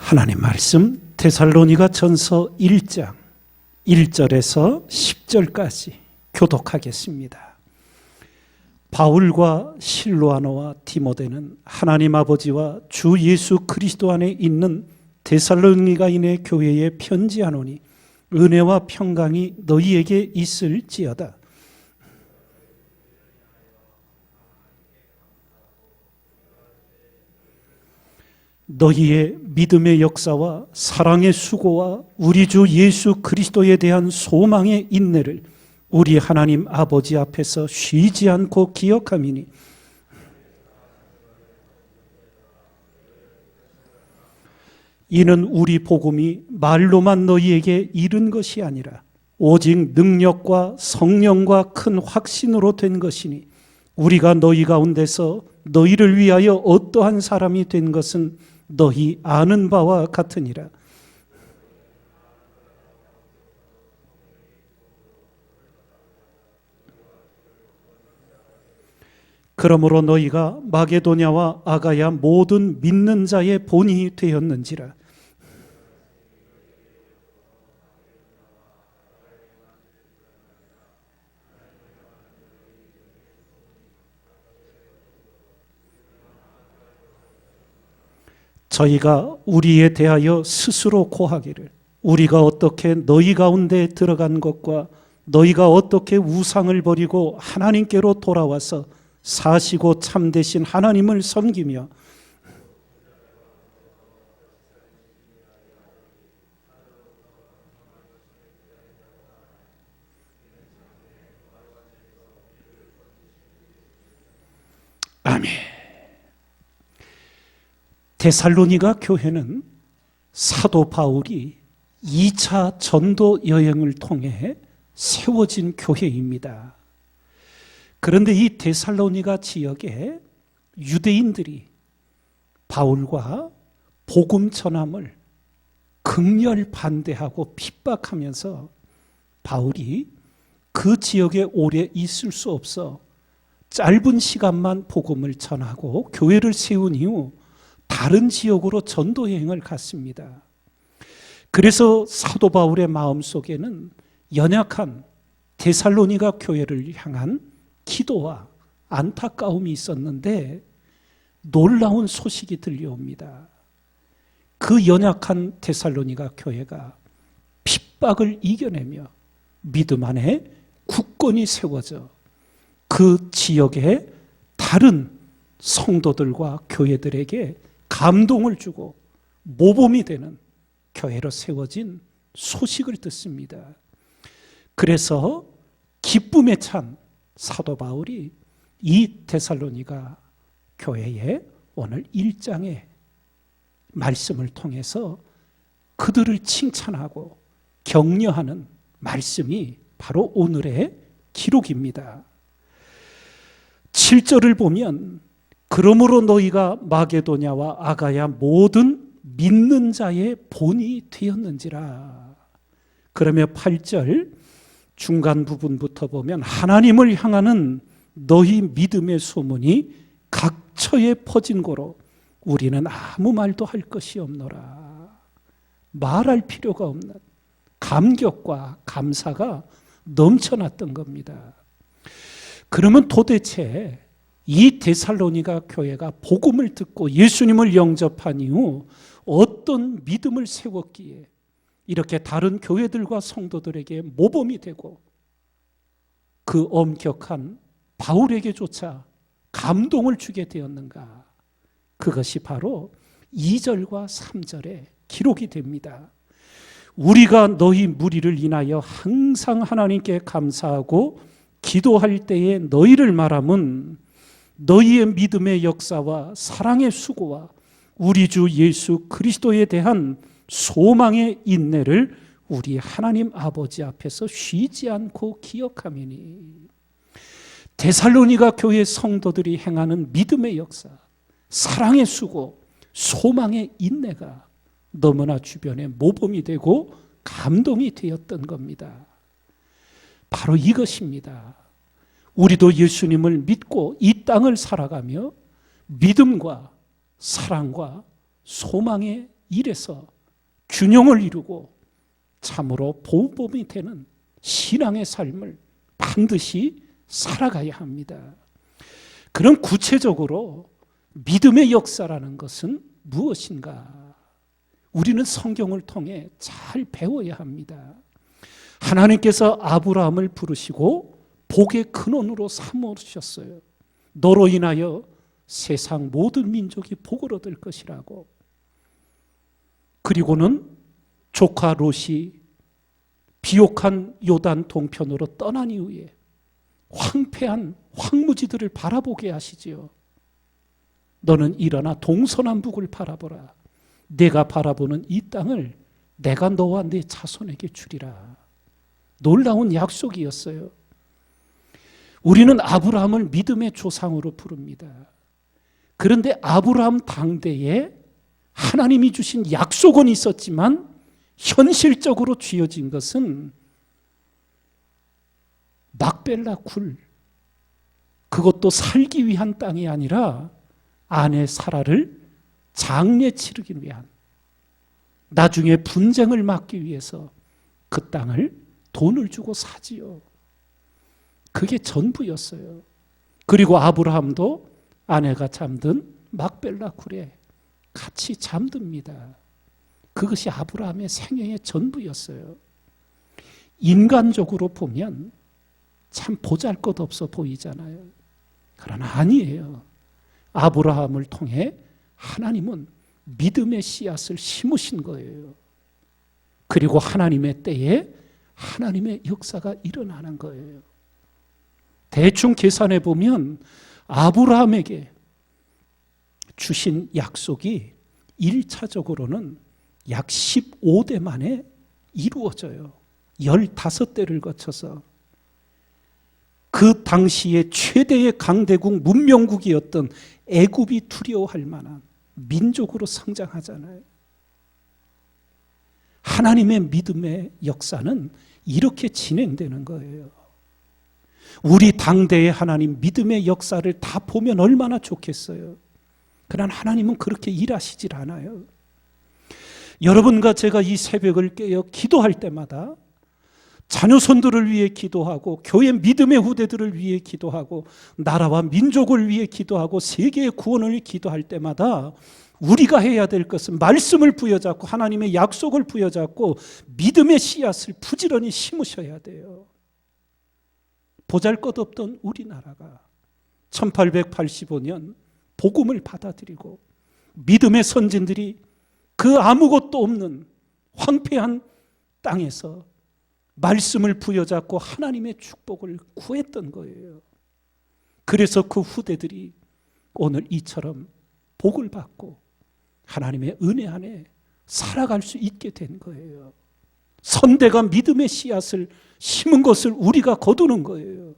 하나님 말씀 데살로니가 전서 1장 1절에서 10절까지 교독하겠습니다. 바울과 실로아노와 디모데는 하나님 아버지와 주 예수 그리스도 안에 있는 데살로니가인의 교회에 편지하노니 은혜와 평강이 너희에게 있을지어다. 너희의 믿음의 역사와 사랑의 수고와 우리 주 예수 그리스도에 대한 소망의 인내를 우리 하나님 아버지 앞에서 쉬지 않고 기억함이니 이는 우리 복음이 말로만 너희에게 이른 것이 아니라 오직 능력과 성령과 큰 확신으로 된 것이니 우리가 너희 가운데서 너희를 위하여 어떠한 사람이 된 것은 너희 아는 바와 같으니라. 그러므로 너희가 마게도냐와 아가야 모든 믿는 자의 본이 되었는지라. 저희가 우리에 대하여 스스로 고하기를 우리가 어떻게 너희 가운데 들어간 것과 너희가 어떻게 우상을 버리고 하나님께로 돌아와서 사시고 참되신 하나님을 섬기며 아멘. 데살로니가 교회는 사도 바울이 2차 전도 여행을 통해 세워진 교회입니다. 그런데 이 데살로니가 지역에 유대인들이 바울과 복음 전함을 극렬 반대하고 핍박하면서 바울이 그 지역에 오래 있을 수 없어 짧은 시간만 복음을 전하고 교회를 세운 이후 다른 지역으로 전도 여행을 갔습니다. 그래서 사도 바울의 마음속에는 연약한 데살로니가 교회를 향한 기도와 안타까움이 있었는데 놀라운 소식이 들려옵니다. 그 연약한 데살로니가 교회가 핍박을 이겨내며 믿음 안에 굳건히 세워져 그 지역의 다른 성도들과 교회들에게 감동을 주고 모범이 되는 교회로 세워진 소식을 듣습니다. 그래서 기쁨에 찬 사도 바울이 이 데살로니가 교회에 오늘 1장의 말씀을 통해서 그들을 칭찬하고 격려하는 말씀이 바로 오늘의 기록입니다. 7절을 보면 그러므로 너희가 마게도냐와 아가야 모든 믿는 자의 본이 되었는지라. 그러며 8절 중간 부분부터 보면 하나님을 향하는 너희 믿음의 소문이 각처에 퍼진 고로 우리는 아무 말도 할 것이 없노라. 말할 필요가 없는 감격과 감사가 넘쳐났던 겁니다. 그러면 도대체 이 데살로니가 교회가 복음을 듣고 예수님을 영접한 이후 어떤 믿음을 세웠기에 이렇게 다른 교회들과 성도들에게 모범이 되고 그 엄격한 바울에게조차 감동을 주게 되었는가? 그것이 바로 2절과 3절에 기록이 됩니다. 우리가 너희 무리를 인하여 항상 하나님께 감사하고 기도할 때에 너희를 말함은 너희의 믿음의 역사와 사랑의 수고와 우리 주 예수 그리스도에 대한 소망의 인내를 우리 하나님 아버지 앞에서 쉬지 않고 기억함이니. 데살로니가 교회 성도들이 행하는 믿음의 역사, 사랑의 수고, 소망의 인내가 너무나 주변에 모범이 되고 감동이 되었던 겁니다. 바로 이것입니다. 우리도 예수님을 믿고 이 땅을 살아가며 믿음과 사랑과 소망의 일에서 균형을 이루고 참으로 보호범이 되는 신앙의 삶을 반드시 살아가야 합니다. 그럼 구체적으로 믿음의 역사라는 것은 무엇인가? 우리는 성경을 통해 잘 배워야 합니다. 하나님께서 아브라함을 부르시고 복의 근원으로 삼으셨어요. 너로 인하여 세상 모든 민족이 복을 얻을 것이라고. 그리고는 조카 롯이 비옥한 요단 동편으로 떠난 이후에 황폐한 황무지들을 바라보게 하시지요. 너는 일어나 동서남북을 바라보라. 내가 바라보는 이 땅을 내가 너와 네 자손에게 주리라. 놀라운 약속이었어요. 우리는 아브라함을 믿음의 조상으로 부릅니다. 그런데 아브라함 당대에 하나님이 주신 약속은 있었지만 현실적으로 쥐어진 것은 막벨라 굴, 그것도 살기 위한 땅이 아니라 아내 사라를 장례 치르기 위한, 나중에 분쟁을 막기 위해서 그 땅을 돈을 주고 사지요. 그게 전부였어요. 그리고 아브라함도 아내가 잠든 막벨라 굴에 같이 잠듭니다. 그것이 아브라함의 생애의 전부였어요. 인간적으로 보면 참 보잘것없어 보이잖아요. 그러나 아니에요. 아브라함을 통해 하나님은 믿음의 씨앗을 심으신 거예요. 그리고 하나님의 때에 하나님의 역사가 일어나는 거예요. 대충 계산해 보면 아브라함에게 주신 약속이 1차적으로는 약 15대 만에 이루어져요. 15대를 거쳐서. 그 당시에 최대의 강대국 문명국이었던 애굽이 두려워할 만한 민족으로 성장하잖아요. 하나님의 믿음의 역사는 이렇게 진행되는 거예요. 우리 당대의 하나님 믿음의 역사를 다 보면 얼마나 좋겠어요. 그러나 하나님은 그렇게 일하시질 않아요. 여러분과 제가 이 새벽을 깨어 기도할 때마다 자녀손들을 위해 기도하고 교회 믿음의 후대들을 위해 기도하고 나라와 민족을 위해 기도하고 세계의 구원을 위해 기도할 때마다 우리가 해야 될 것은 말씀을 부여잡고 하나님의 약속을 부여잡고 믿음의 씨앗을 부지런히 심으셔야 돼요. 보잘것없던 우리나라가 1885년 복음을 받아들이고 믿음의 선진들이 그 아무것도 없는 황폐한 땅에서 말씀을 부여잡고 하나님의 축복을 구했던 거예요. 그래서 그 후대들이 오늘 이처럼 복을 받고 하나님의 은혜 안에 살아갈 수 있게 된 거예요. 선대가 믿음의 씨앗을 심은 것을 우리가 거두는 거예요.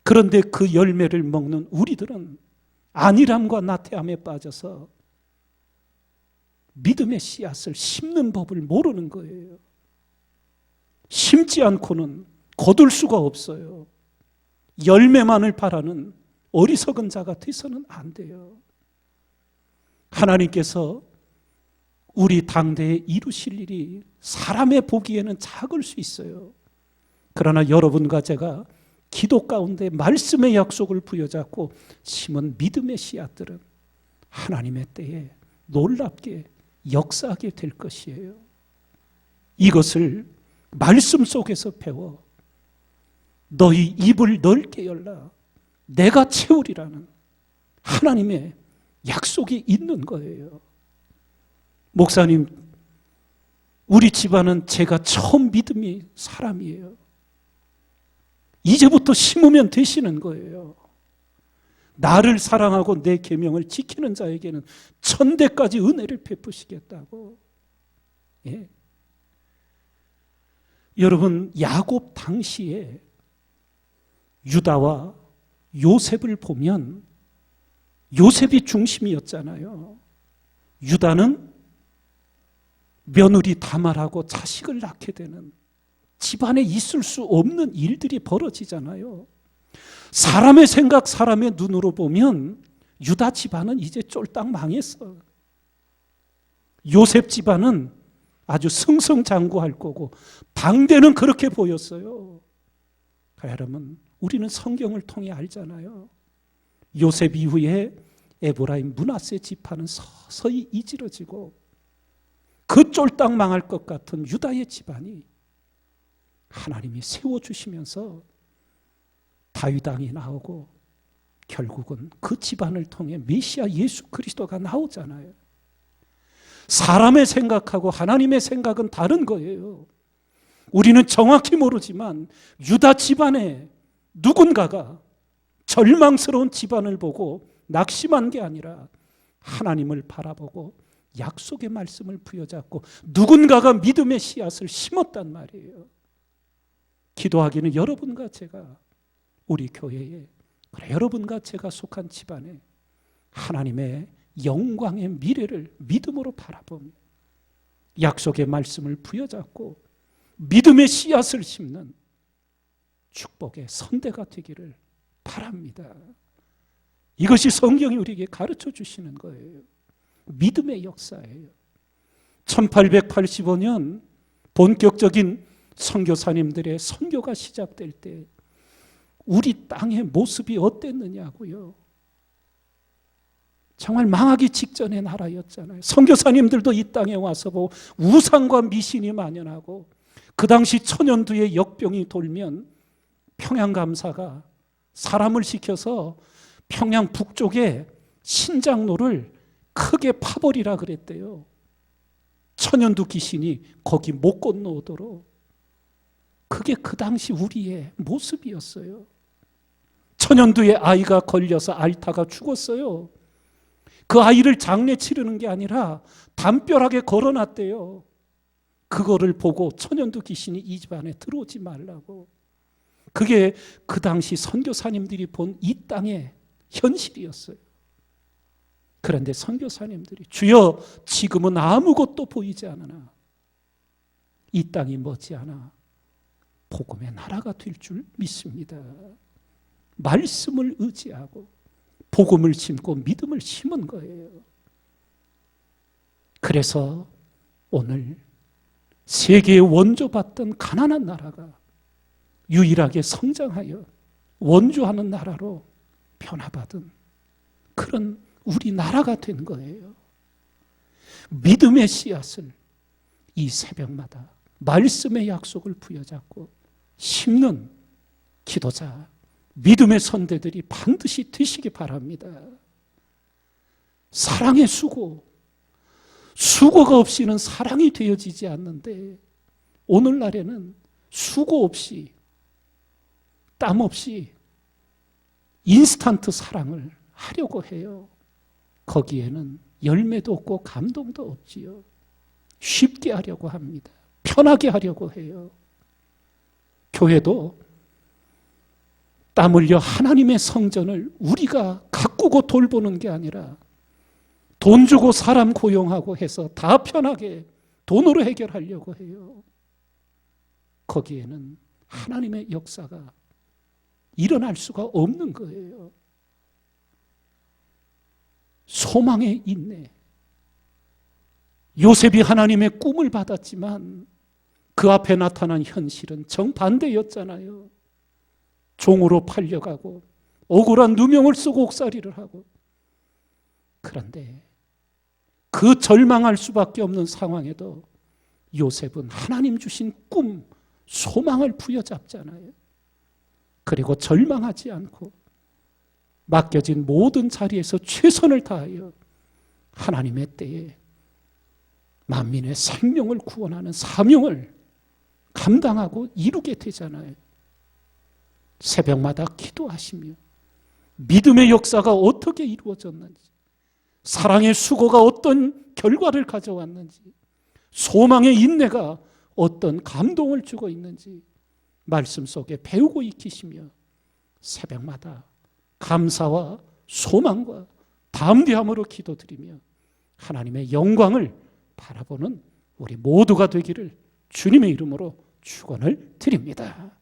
그런데 그 열매를 먹는 우리들은 안일함과 나태함에 빠져서 믿음의 씨앗을 심는 법을 모르는 거예요. 심지 않고는 거둘 수가 없어요. 열매만을 바라는 어리석은 자가 돼서는 안 돼요. 하나님께서 우리 당대에 이루실 일이 사람의 보기에는 작을 수 있어요. 그러나 여러분과 제가 기도 가운데 말씀의 약속을 부여잡고 심은 믿음의 씨앗들은 하나님의 때에 놀랍게 역사하게 될 것이에요. 이것을 말씀 속에서 배워 너희 입을 넓게 열라 내가 채우리라는 하나님의 약속이 있는 거예요. 목사님, 우리 집안은 제가 처음 믿음이 사람이에요. 이제부터 심으면 되시는 거예요. 나를 사랑하고 내 계명을 지키는 자에게는 천대까지 은혜를 베푸시겠다고. 예. 여러분, 야곱 당시에 유다와 요셉을 보면 요셉이 중심이었잖아요. 유다는 며느리 다말하고 자식을 낳게 되는 집안에 있을 수 없는 일들이 벌어지잖아요. 사람의 생각, 사람의 눈으로 보면 유다 집안은 이제 쫄딱 망했어. 요셉 집안은 아주 승승장구할 거고 방대는 그렇게 보였어요. 여러분, 우리는 성경을 통해 알잖아요. 요셉 이후에 에브라임 므낫세 지파는 서서히 이지러지고 그 쫄딱 망할 것 같은 유다의 집안이 하나님이 세워주시면서 다윗 왕이 나오고 결국은 그 집안을 통해 메시아 예수 그리스도가 나오잖아요. 사람의 생각하고 하나님의 생각은 다른 거예요. 우리는 정확히 모르지만 유다 집안에 누군가가 절망스러운 집안을 보고 낙심한 게 아니라 하나님을 바라보고 약속의 말씀을 부여잡고 누군가가 믿음의 씨앗을 심었단 말이에요. 기도하기는 여러분과 제가 우리 교회에, 그래 여러분과 제가 속한 집안에 하나님의 영광의 미래를 믿음으로 바라보며 약속의 말씀을 부여잡고 믿음의 씨앗을 심는 축복의 선대가 되기를 바랍니다. 이것이 성경이 우리에게 가르쳐 주시는 거예요. 믿음의 역사예요. 1885년 본격적인 선교사님들의 선교가 시작될 때 우리 땅의 모습이 어땠느냐고요. 정말 망하기 직전의 나라였잖아요. 선교사님들도 이 땅에 와서 보고 우상과 미신이 만연하고 그 당시 천연두의 역병이 돌면 평양감사가 사람을 시켜서 평양 북쪽에 신장로를 크게 파버리라 그랬대요. 천연두 귀신이 거기 못 건너오도록. 그게 그 당시 우리의 모습이었어요. 천연두에 아이가 걸려서 앓다가 죽었어요. 그 아이를 장례 치르는 게 아니라 담벼락에 걸어놨대요. 그거를 보고 천연두 귀신이 이 집안에 들어오지 말라고. 그게 그 당시 선교사님들이 본 이 땅의 현실이었어요. 그런데 선교사님들이 주여 지금은 아무것도 보이지 않으나 이 땅이 머지않아 복음의 나라가 될 줄 믿습니다. 말씀을 의지하고 복음을 심고 믿음을 심은 거예요. 그래서 오늘 세계에 원조받던 가난한 나라가 유일하게 성장하여 원조하는 나라로 변화받은 그런 우리나라가 된 거예요. 믿음의 씨앗을 이 새벽마다 말씀의 약속을 부여잡고 심는 기도자, 믿음의 선대들이 반드시 되시기 바랍니다. 사랑의 수고가 없이는 사랑이 되어지지 않는데 오늘날에는 수고 없이 땀 없이 인스턴트 사랑을 하려고 해요. 거기에는 열매도 없고 감동도 없지요. 쉽게 하려고 합니다. 편하게 하려고 해요. 교회도 땀 흘려 하나님의 성전을 우리가 가꾸고 돌보는 게 아니라 돈 주고 사람 고용하고 해서 다 편하게 돈으로 해결하려고 해요. 거기에는 하나님의 역사가 일어날 수가 없는 거예요. 소망의 인내. 요셉이 하나님의 꿈을 받았지만 그 앞에 나타난 현실은 정반대였잖아요. 종으로 팔려가고 억울한 누명을 쓰고 옥살이를 하고. 그런데 그 절망할 수밖에 없는 상황에도 요셉은 하나님 주신 꿈, 소망을 부여잡잖아요. 그리고 절망하지 않고 맡겨진 모든 자리에서 최선을 다하여 하나님의 때에 만민의 생명을 구원하는 사명을 감당하고 이루게 되잖아요. 새벽마다 기도하시며 믿음의 역사가 어떻게 이루어졌는지, 사랑의 수고가 어떤 결과를 가져왔는지, 소망의 인내가 어떤 감동을 주고 있는지 말씀 속에 배우고 익히시며 새벽마다 감사와 소망과 담대함으로 기도드리며 하나님의 영광을 바라보는 우리 모두가 되기를 주님의 이름으로 축원을 드립니다.